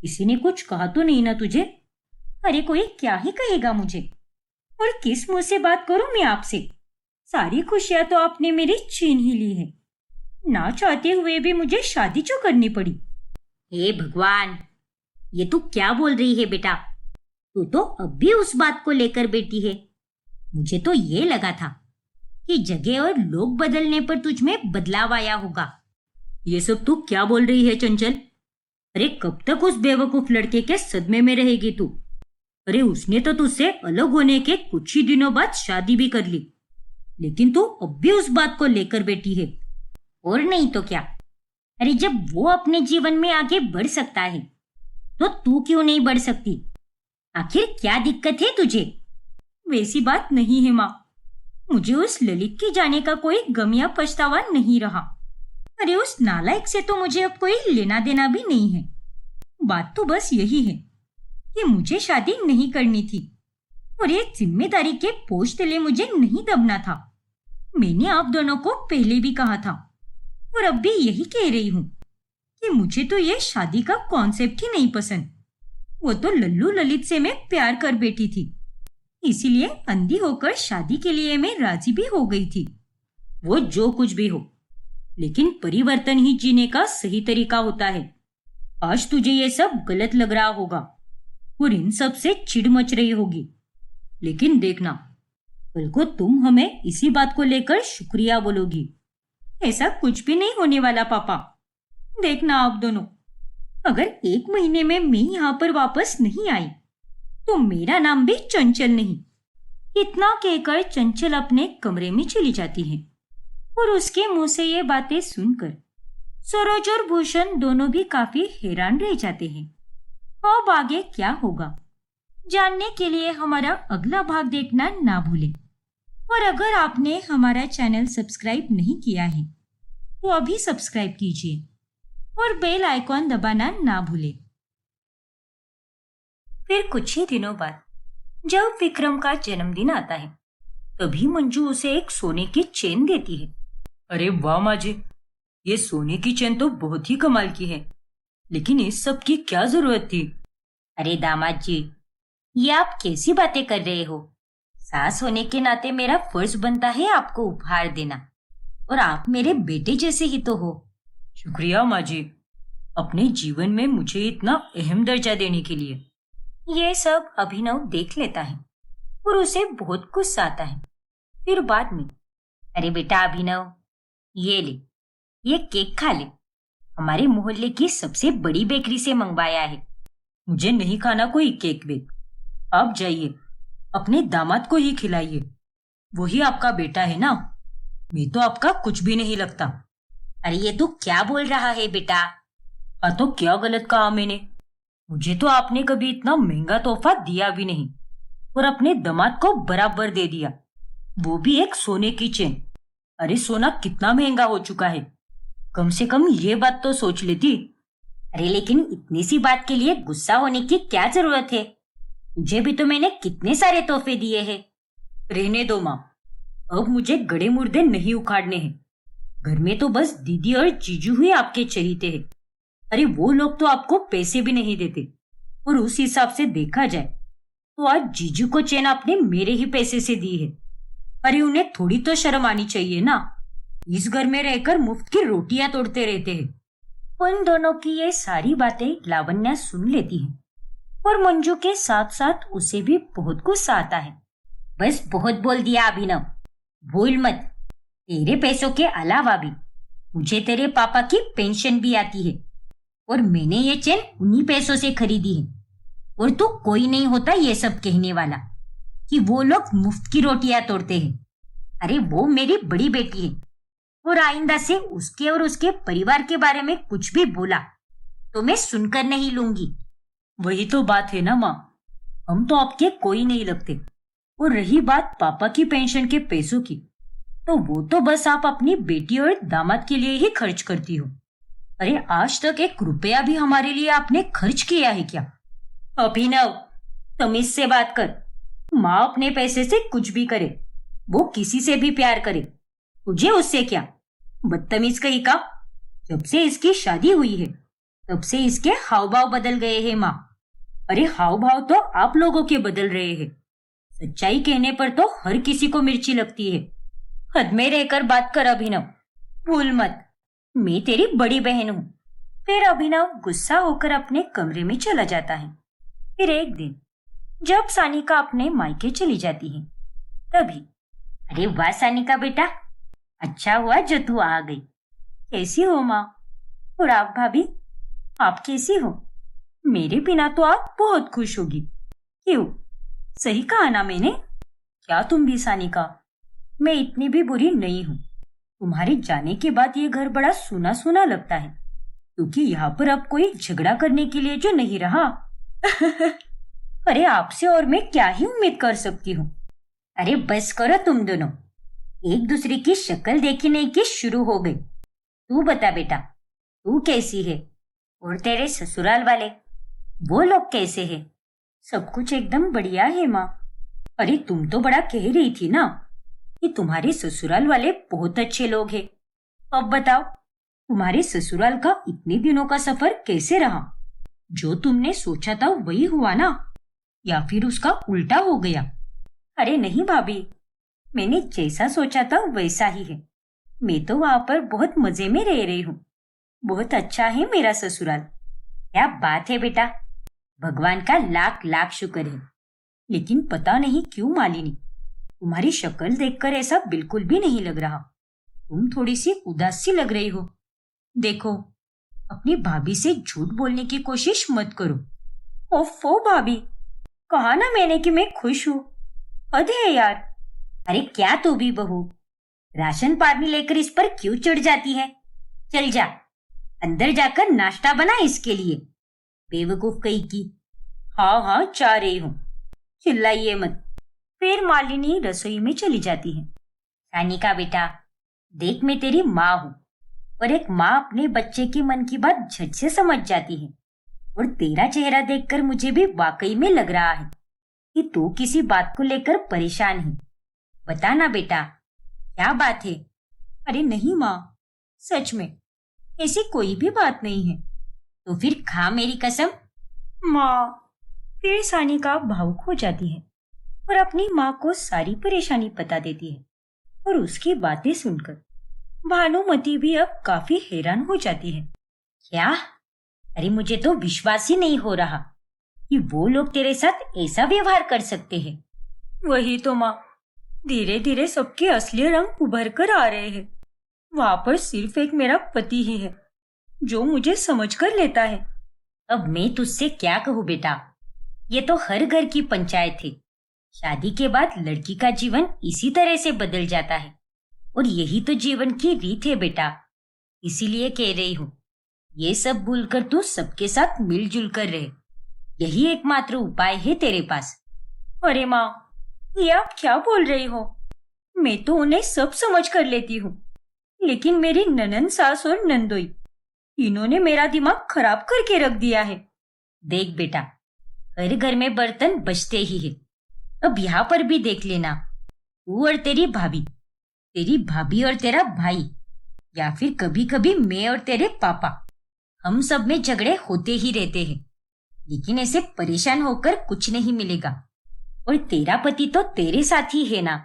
किसी ने कुछ कहा तो नहीं ना तुझे? अरे कोई क्या ही कहेगा मुझे, और किस मुंह से बात करूं मैं आपसे? सारी खुशियां तो आपने मेरी छीन ही ली है। ना चाहते हुए भी मुझे शादी क्यों करनी पड़ी? हे भगवान, ये तू क्या बोल रही है बेटा? तू तो अब भी उस बात को लेकर बैठी है। मुझे तो ये लगा था कि जगह और लोग बदलने पर तुझ में बदलाव आया होगा। ये सब तू क्या बोल रही है चंचल? अरे कब तक उस बेवकूफ लड़के के सदमे में रहेगी तू? अरे उसने तो तुझसे अलग होने के कुछ ही दिनों बाद शादी भी कर ली, लेकिन तू अब भी उस बात को लेकर बैठी है। और नहीं तो क्या? अरे जब वो अपने जीवन में आगे बढ़ सकता है तो तू क्यों नहीं बढ़ सकती? आखिर क्या दिक्कत है तुझे? वैसी बात नहीं है माँ। मुझे उस ललित के जाने का कोई गम या पछतावा नहीं रहा। अरे उस नालायक से तो मुझे अब कोई लेना देना भी नहीं है। बात तो बस यही है कि मुझे शादी नहीं करनी थी, और ये जिम्मेदारी के बोझ तले मुझे नहीं दबना था। मैंने आप दोनों को पहले भी कहा था, और अब भी यही कह रही हूँ कि मुझे तो ये शादी का कॉन्सेप्ट ही नहीं पसंद। वो तो लल्लू ललित से मैं प्यार कर बैठी थी, इसीलिए अंधी होकर शादी के लिए मैं राजी भी हो गई थी। वो जो कुछ भी हो, लेकिन परिवर्तन ही जीने का सही तरीका होता है। आज तुझे ये सब गलत लग रहा होगा और इन सब से चिढ़ मच रही होगी, लेकिन देखना, कल को तुम हमें इसी बात को लेकर शुक्रिया बोलोगी। ऐसा कुछ भी नहीं होने वाला पापा। देखना आप दोनों, अगर 1 महीने में मैं यहाँ पर वापस नहीं आई तो मेरा नाम भी चंचल नहीं। इतना कहकर चंचल अपने कमरे में चली जाती है, और उसके मुंह से ये बातें सुनकर सरोज और भूषण दोनों भी काफी हैरान रह जाते हैं। अब आगे क्या होगा जानने के लिए हमारा अगला भाग देखना ना भूलें। और अगर आपने हमारा चैनल सब्सक्राइब नहीं किया है तो अभी सब्सक्राइब कीजिए और बेल आइकॉन दबाना ना भूलें। फिर कुछ ही दिनों बाद जब विक्रम का जन्मदिन आता है, तभी मंजू उसे एक सोने की चेन देती है। अरे वाह माँ जी, ये सोने की चेन तो बहुत ही कमाल की है, लेकिन इस सब की क्या जरूरत थी? अरे दामाद जी, ये आप कैसी बातें कर रहे हो? सास होने के नाते मेरा फर्ज बनता है आपको उपहार देना, और आप मेरे बेटे जैसे ही तो हो। शुक्रिया माँ जी, अपने जीवन में मुझे इतना अहम दर्जा देने के लिए। ये सब अभिनव देख लेता है और उसे बहुत गुस्सा आता है। फिर बाद में, अरे बेटा अभिनव, ये ले, ये केक खा ले, हमारे मोहल्ले की सबसे बड़ी बेकरी से मंगवाया है। मुझे नहीं खाना कोई केक वेक। आप जाइए, अपने दामाद को ही खिलाइए, वही आपका बेटा है ना। मैं तो आपका कुछ भी नहीं लगता। अरे ये तू क्या बोल रहा है बेटा? तो क्या गलत कहा मैंने? मुझे तो आपने कभी इतना महंगा तोहफा दिया भी नहीं, और अपने दामाद को बराबर दे दिया, वो भी एक सोने की चेन। अरे सोना कितना महंगा हो चुका है, कम से कम ये बात तो सोच लेती। अरे लेकिन इतनी सी बात के लिए गुस्सा होने की क्या जरूरत है? मुझे भी तो मैंने कितने सारे तोहफे दिए हैं। रहने दो माँ, अब मुझे गड़े मुर्दे नहीं उखाड़ने हैं। घर में तो बस दीदी और जीजू ही आपके चहीते हैं। अरे वो लोग तो आपको पैसे भी नहीं देते, और उस हिसाब से देखा जाए तो आज जीजू को चेन आपने मेरे ही पैसे से दी है। अरे उन्हें थोड़ी तो शर्म आनी चाहिए ना, इस घर में रहकर मुफ्त की रोटियां तोड़ते रहते हैं। उन दोनों की ये सारी बातें लावण्या सुन लेती है, और मंजू के साथ साथ उसे भी बहुत गुस्सा आता है। बस बहुत बोल दिया अभिनव, भूल मत, तेरे पैसों के अलावा भी मुझे तेरे पापा की पेंशन भी आती है, और मैंने ये चेन उन्हीं पैसों से खरीदी है। और तू कोई नहीं होता ये सब कहने वाला कि वो लोग मुफ्त की रोटियां तोड़ते हैं। अरे वो मेरी बड़ी बेटी है, और आइंदा से उसके और उसके परिवार के बारे में कुछ भी बोला तो मैं सुनकर नहीं लूंगी। वही तो बात है ना माँ, हम तो आपके कोई नहीं लगते। और रही बात पापा की पेंशन के पैसों की, तो वो तो बस आप अपनी बेटी और दामाद के लिए ही खर्च करती हो। अरे आज तक 1 रुपया भी हमारे लिए आपने खर्च किया है क्या? अभिनव, तमीज से बात कर। माँ अपने पैसे से कुछ भी करे, वो किसी से भी प्यार करे, तुझे उससे क्या? बदतमीज कहीं का। जब से इसकी शादी हुई है तब से इसके हाव भाव बदल गए हैं माँ। अरे हाव भाव तो आप लोगों के बदल रहे हैं। सच्चाई कहने पर तो हर किसी को मिर्ची लगती है। हद में रहकर बात कर अभिनव, भूल मत मैं तेरी बड़ी बहन हूँ। फिर अभिनव गुस्सा होकर अपने कमरे में चला जाता है। फिर एक दिन जब सानिका अपने मायके चली जाती है तभी, अरे वाह सानिका बेटा, अच्छा हुआ जो तू आ गई। कैसी हो माँ? और आप भाभी, आप कैसी हो? मेरे बिना तो आप बहुत खुश होगी। क्यों, सही कहा ना मैंने? क्या तुम भी सानिका? मैं इतनी भी बुरी नहीं हूँ। तुम्हारे जाने के बाद ये घर बड़ा सूना सूना लगता है, क्योंकि यहाँ पर अब कोई झगड़ा करने के लिए जो नहीं रहा। अरे आपसे और मैं क्या ही उम्मीद कर सकती हूँ। अरे बस करो तुम दोनों, एक दूसरे की शक्ल देखने की शुरू हो गई। तू बता बेटा, तू कैसी है? और तेरे ससुराल वाले, वो लोग कैसे हैं? सब कुछ एकदम बढ़िया है माँ। अरे तुम तो बड़ा कह रही थी ना कि तुम्हारे ससुराल वाले बहुत अच्छे लोग हैं। अब बताओ, तुम्हारे ससुराल का इतने दिनों का सफर कैसे रहा? जो तुमने सोचा था वही हुआ ना, या फिर उसका उल्टा हो गया? अरे नहीं भाभी, मैंने जैसा सोचा था वैसा ही है। मैं तो वहां पर बहुत मजे में रह रही हूँ। बहुत अच्छा है मेरा ससुराल। क्या बात है बेटा, भगवान का लाख लाख शुक्र है। लेकिन पता नहीं क्यों मालिनी, तुम्हारी शक्ल देखकर ऐसा बिल्कुल भी नहीं लग रहा। तुम थोड़ी सी उदास सी लग रही हो। देखो, अपनी भाभी से झूठ बोलने की कोशिश मत करो। ओफो भाभी, कहा ना मैंने कि मैं खुश हूँ। हद है यार। अरे क्या तू भी बहू, राशन पानी लेकर इस पर क्यों चढ़ जाती है? चल जा, अंदर जाकर नाश्ता बना इसके लिए। बेवकूफ कहीं की। हाँ हाँ जा रही हूँ, चिल्लाइए मत। फिर मालिनी रसोई में चली जाती है। सानिका बेटा, देख मैं तेरी माँ हूँ, और एक माँ अपने बच्चे के मन की बात झट से समझ जाती है। और तेरा चेहरा देखकर मुझे भी वाकई में लग रहा है कि तू किसी बात को लेकर परेशान है। बता ना बेटा, क्या बात है? अरे नहीं माँ, सच में ऐसी कोई भी बात नहीं है। तो फिर खा मेरी कसम। माँ, फिर सानिका भावुक हो जाती है और अपनी माँ को सारी परेशानी बता देती है। और उसकी बातें सुनकर भानुमति भी अब काफी हैरान हो जाती है। क्या? अरे मुझे तो विश्वास ही नहीं हो रहा कि वो लोग तेरे साथ ऐसा व्यवहार कर सकते हैं। वही तो माँ, धीरे धीरे सबके असली रंग उभर कर आ रहे हैं। वहां पर सिर्फ एक मेरा पति ही है जो मुझे समझ कर लेता है। अब मैं तुझसे क्या कहूँ बेटा, ये तो हर घर की पंचायत है। शादी के बाद लड़की का जीवन इसी तरह से बदल जाता है, और यही तो जीवन की रीत है बेटा। इसीलिए कह रही हूँ, ये सब भूलकर तू सबके साथ मिलजुल कर रहे। यही एकमात्र उपाय है तेरे पास। अरे माँ, ये आप क्या बोल रही हो? मैं तो उन्हें सब समझ कर लेती हूँ, लेकिन मेरी ननंद सास और नंदोई, इन्होंने मेरा दिमाग खराब करके रख दिया है। देख बेटा, हर घर में बर्तन बचते ही है। अब यहाँ पर भी देख लेना, तू और तेरी भाभी और तेरा भाई, या फिर कभी कभी मैं और तेरे पापा, हम सब में झगड़े होते ही रहते हैं। लेकिन ऐसे परेशान होकर कुछ नहीं मिलेगा। और तेरा पति तो तेरे साथ ही है ना,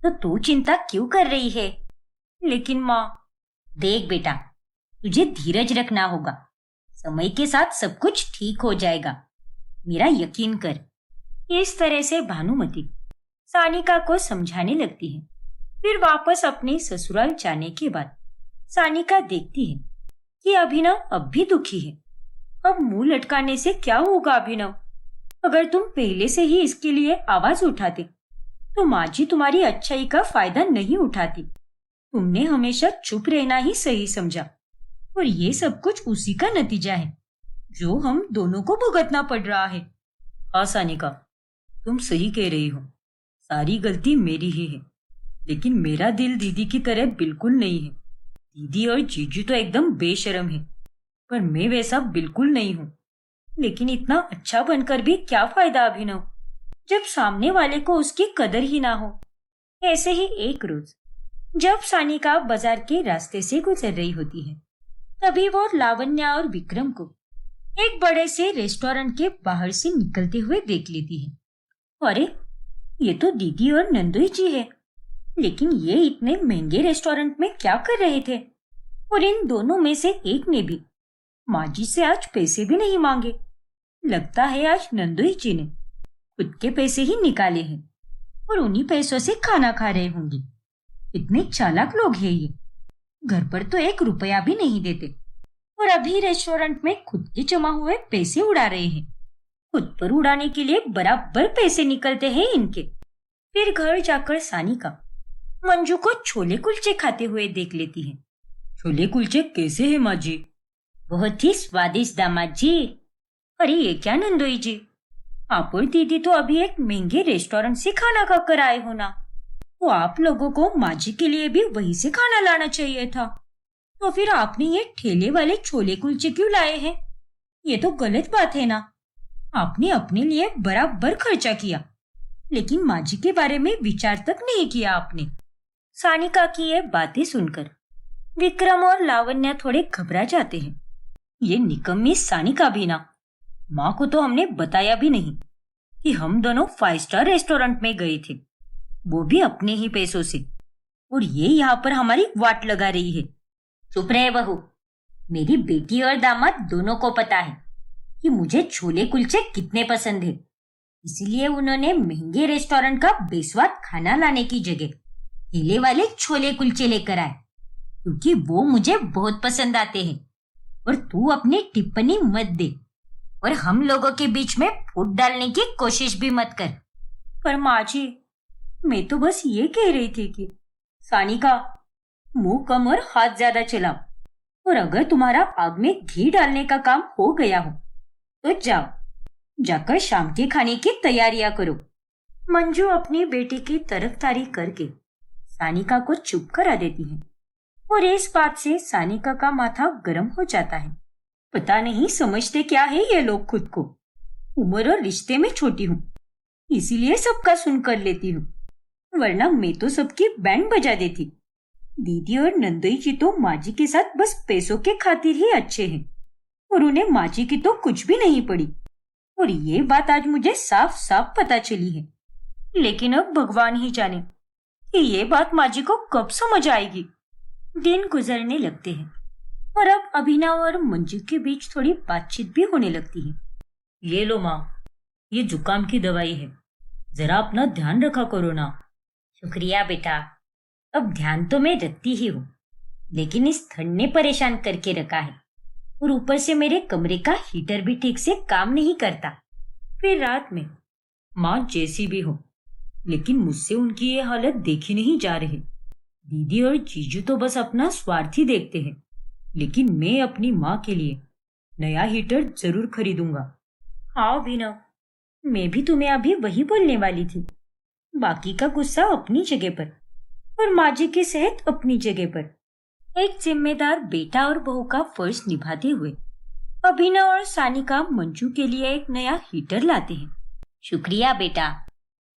तो तू चिंता क्यों कर रही है? लेकिन माँ, देख बेटा, तुझे धीरज रखना होगा। समय के साथ सब कुछ ठीक हो जाएगा, मेरा यकीन कर। इस तरह से भानुमति सानिका को समझाने लगती है। फिर वापस अपने ससुराल जाने के बाद सानिका देखती है कि अभिनव अब भी दुखी है। अब मुंह लटकाने से क्या होगा अभिनव? अगर तुम पहले से ही इसके लिए आवाज उठाते तो माँ जी तुम्हारी अच्छाई का फायदा नहीं उठाती। तुमने हमेशा चुप रहना ही सही समझा, और ये सब कुछ उसी का नतीजा है जो हम दोनों को भुगतना पड़ रहा है। हाँ सानिका, तुम सही कह रही हो। सारी गलती मेरी ही है, लेकिन मेरा दिल दीदी की तरह बिल्कुल नहीं है। दीदी और जीजू तो एकदम बेशर्म है, पर मैं वैसा बिल्कुल नहीं हूँ। लेकिन इतना अच्छा बनकर भी क्या फायदा अभिनव, जब सामने वाले को उसकी कदर ही ना हो। ऐसे ही एक रोज जब सानिका बाजार के रास्ते से गुजर रही होती है, तभी वो लावण्या और विक्रम को एक बड़े से रेस्टोरेंट के बाहर से निकलते हुए देख लेती है। अरे, ये तो दीदी और नंदोई जी है। लेकिन ये इतने महंगे रेस्टोरेंट में क्या कर रहे थे? और इन दोनों में से एक ने भी माँ जी से आज पैसे भी नहीं मांगे। लगता है आज नंदोई जी ने खुद के पैसे ही निकाले हैं और उन्हीं पैसों से खाना खा रहे होंगे। इतने चालाक लोग हैं ये। घर पर तो 1 रुपया भी नहीं देते और अभी रेस्टोरेंट में खुद के जमा हुए पैसे उड़ा रहे हैं। खुद पर उड़ाने के लिए बराबर पैसे निकलते हैं इनके। फिर घर जाकर सानिका मंजू को छोले कुलचे खाते हुए देख लेती है। छोले कुलचे कैसे हैं माँ जी? बहुत ही स्वादिष्ट दामाद जी। अरे ये क्या नंदोई जी, आप और दीदी तो अभी एक महंगे रेस्टोरेंट से खाना खाकर आए हो ना, तो आप लोगों को माँ जी के लिए भी वहीं से खाना लाना चाहिए था। तो फिर आपने ये ठेले वाले छोले कुलचे क्यों लाए हैं? ये तो गलत बात है ना। आपने अपने लिए बराबर खर्चा किया, लेकिन माँ जी के बारे में विचार तक नहीं किया आपने। सानिका की ये बातें सुनकर विक्रम और लावण्या थोड़े घबरा जाते हैं। ये निकम्मी सानिका भी ना, माँ को तो हमने बताया भी नहीं कि हम दोनों 5 स्टार रेस्टोरेंट में गए थे, वो भी अपने ही पैसों से, और ये यहाँ पर हमारी वाट लगा रही है। चुप रहे बहू, मेरी बेटी और दामाद दोनों को पता है कि मुझे छोले कुलचे कितने पसंद है। इसीलिए उन्होंने महंगे रेस्टोरेंट का बेस्वाद खाना लाने की जगह ठेले वाले छोले कुलचे लेकर आए, क्योंकि वो मुझे बहुत पसंद आते हैं। और तू अपनी टिप्पणी मत दे और हम लोगों के बीच में फूट डालने की कोशिश भी मत कर। पर माँ जी, मैं तो बस ये कह रही थी कि सानिका, मुंह कम और हाथ ज्यादा चलाओ, और अगर तुम्हारा आग में घी डालने का काम हो गया हो तो जाओ, जाकर शाम के खाने की तैयारियां करो। मंजू अपनी बेटी की तरफदारी करके सानिका को चुप करा देती है और इस बात से सानिका का माथा गर्म हो जाता है। पता नहीं समझते क्या है ये लोग खुद को। उम्र और रिश्ते में छोटी हूँ, इसीलिए सबका सुन कर लेती हूँ, वरना मैं तो सबकी बैंड बजा देती। दीदी और नंदोई जी तो माँ जी के साथ बस पैसों के खातिर ही अच्छे हैं, और उन्हें माँ जी की तो कुछ भी नहीं पड़ी। और ये बात आज मुझे साफ साफ पता चली है। लेकिन अब भगवान ही जाने कि ये बात माँ जी को कब समझ आएगी। दिन गुजरने लगते हैं और अब अभिनव और मंजू के बीच थोड़ी बातचीत भी होने लगती है। ये लो माँ, ये जुकाम की दवाई है, जरा अपना ध्यान रखा करो ना। शुक्रिया बेटा, अब ध्यान तो मैं रखती ही हूँ, लेकिन इस ठंड ने परेशान करके रखा है, और ऊपर से मेरे कमरे का हीटर भी ठीक से काम नहीं करता। फिर रात में माँ जैसी भी हो, लेकिन मुझसे उनकी ये हालत देखी नहीं जा रही। दीदी और जीजू तो बस अपना स्वार्थ ही देखते हैं, लेकिन मैं अपनी माँ के लिए नया हीटर जरूर खरीदूंगा। हाँ विनव, मैं भी तुम्हें अभी वही बोलने वाली थी। बाकी का गुस्सा अपनी जगह पर और माँ जी की सेहत अपनी जगह पर। एक जिम्मेदार बेटा और बहू का फर्ज निभाते हुए अभिनव और सानिका मंजू के लिए एक नया हीटर लाते हैं। शुक्रिया बेटा,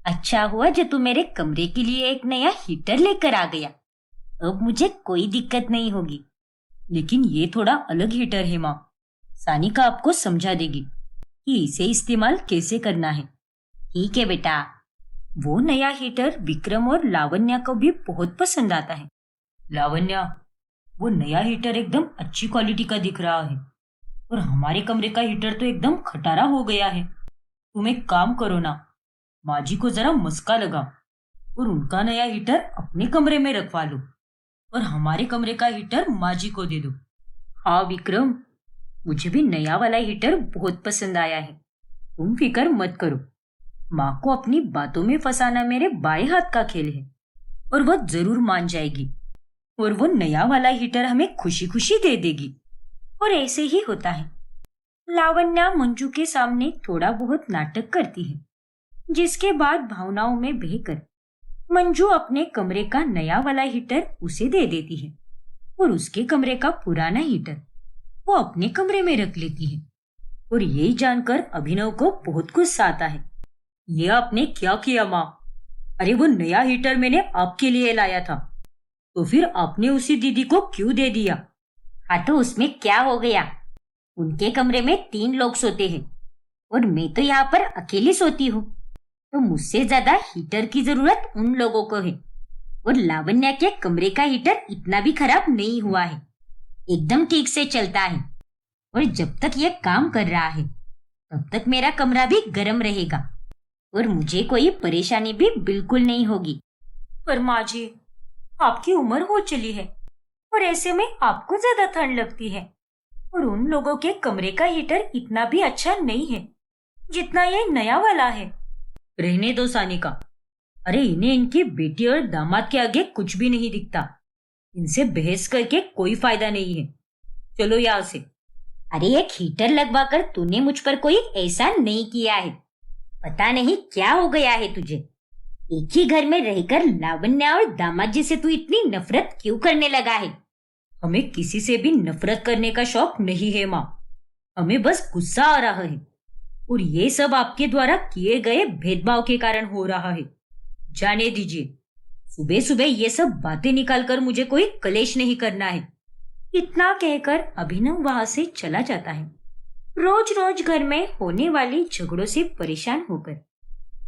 अच्छा हुआ जो तू मेरे कमरे के लिए एक नया हीटर लेकर आ गया। अब मुझे कोई दिक्कत नहीं होगी। लेकिन ये थोड़ा अलग हीटर है माँ, सानिका आपको समझा देगी कि इसे इस्तेमाल कैसे करना है। ठीक है बेटा। वो नया हीटर विक्रम और लावण्या को भी बहुत पसंद आता है। लावण्या, वो नया हीटर एकदम अच्छी क्वालिटी का दिख रहा है, और हमारे कमरे का हीटर तो एकदम खटारा हो गया है। तुम एक काम करो ना, माँ जी को जरा मस्का लगाओ और उनका नया हीटर अपने कमरे में रखवा लो, और हमारे कमरे का हीटर माँ जी को दे दो। हाँ विक्रम, मुझे भी नया वाला हीटर बहुत पसंद आया है। तुम फिक्र मत करो, माँ को अपनी बातों में फंसाना मेरे बाएं हाथ का खेल है, और वो जरूर मान जाएगी, और वो नया वाला हीटर हमें खुशी खुशी दे देगी। और ऐसे ही होता है। लावण्या मंजू के सामने थोड़ा बहुत नाटक करती है, जिसके बाद भावनाओं में बहकर मंजू अपने कमरे का नया वाला हीटर उसे दे देती है, और उसके कमरे का पुराना हीटर वो अपने कमरे में रख लेती है। और यही जानकर अभिनव को बहुत गुस्सा आता है। ये आपने क्या किया माँ? अरे वो नया हीटर मैंने आपके लिए लाया था, तो फिर आपने उसी दीदी को क्यों दे दिया? हाँ तो उसमें क्या हो गया? उनके कमरे में 3 लोग सोते हैं और मैं तो यहाँ पर अकेली सोती हूँ। तो मुझसे ज्यादा हीटर की जरूरत उन लोगों को है। और लावण्या के कमरे का हीटर इतना भी खराब नहीं हुआ है, एकदम ठीक से चलता है। और जब तक ये काम कर रहा है तब तक मेरा कमरा भी गर्म रहेगा और मुझे कोई परेशानी भी बिल्कुल नहीं होगी। पर माँ जी, आपकी उम्र हो चली है और ऐसे में आपको ज्यादा ठंड लगती है। और उन लोगों के कमरे का हीटर इतना भी अच्छा नहीं है जितना ये नया वाला है। रहने दो सानिका। अरे इन्हें इनकी बेटी और दामाद के आगे कुछ भी नहीं दिखता। इनसे बहस करके कोई फायदा नहीं है। चलो यहाँ से। अरे एक हीटर लगवाकर तूने मुझ पर कोई एहसान नहीं किया है। पता नहीं क्या हो गया है तुझे। एक ही घर में रहकर लावण्या और दामाद जी से तू इतनी नफरत क्यों करने लगा है? हमें किसी से भी नफरत करने का शौक नहीं है माँ। हमें बस गुस्सा आ रहा है और ये सब आपके द्वारा किए गए भेदभाव के कारण हो रहा है। जाने दीजिए। सुबह सुबह ये सब बातें निकालकर मुझे कोई कलेश नहीं करना है। इतना कहकर अभिनव वहां से चला जाता है। रोज रोज घर में होने वाली झगड़ों से परेशान होकर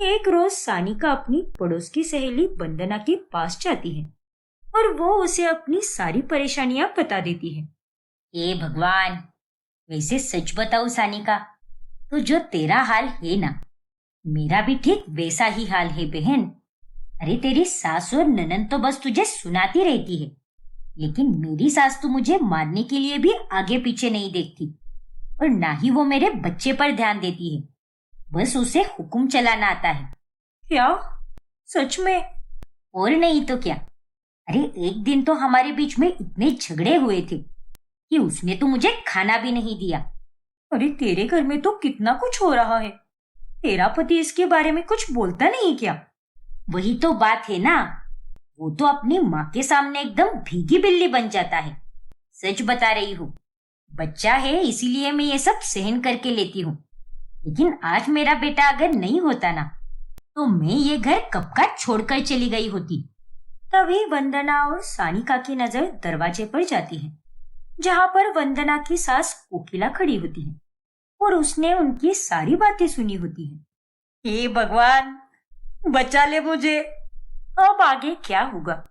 एक रोज सानिका अपनी पड़ोस की सहेली वंदना के पास जाती है और वो उसे अपनी सारी परेशानियां बता देती है। हे भगवान, वैसे सच बताओ सानिका, तो जो तेरा हाल है ना, मेरा भी ठीक वैसा ही हाल है बहन। अरे तेरी सास और ननद तो बस तुझे सुनाती रहती है, लेकिन मेरी सास तो मुझे मारने के लिए भी आगे पीछे नहीं देखती और ना ही वो मेरे बच्चे पर ध्यान देती है। बस उसे हुक्म चलाना आता है। क्या? सच में? और नहीं तो क्या। अरे एक दिन तो हमारे बीच में इतने झगड़े हुए थे कि उसने तो मुझे खाना भी नहीं दिया। अरे तेरे घर में तो कितना कुछ हो रहा है। तेरा पति इसके बारे में कुछ बोलता नहीं क्या? वही तो बात है ना, वो तो अपनी माँ के सामने एकदम भीगी बिल्ली बन जाता है। सच बता रही हूँ, बच्चा है इसीलिए मैं ये सब सहन करके लेती हूँ। लेकिन आज मेरा बेटा अगर नहीं होता ना, तो मैं ये घर कब का छोड़कर चली गई होती। तभी वंदना और सानिका की नजर दरवाजे पर जाती है, जहाँ पर वंदना की सास कोकिला खड़ी होती है और उसने उनकी सारी बातें सुनी होती है। हे भगवान, बचा ले मुझे। अब आगे क्या होगा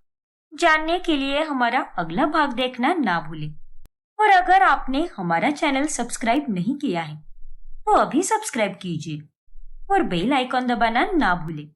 जानने के लिए हमारा अगला भाग देखना ना भूलें। और अगर आपने हमारा चैनल सब्सक्राइब नहीं किया है तो अभी सब्सक्राइब कीजिए और बेल आइकॉन दबाना ना भूलें।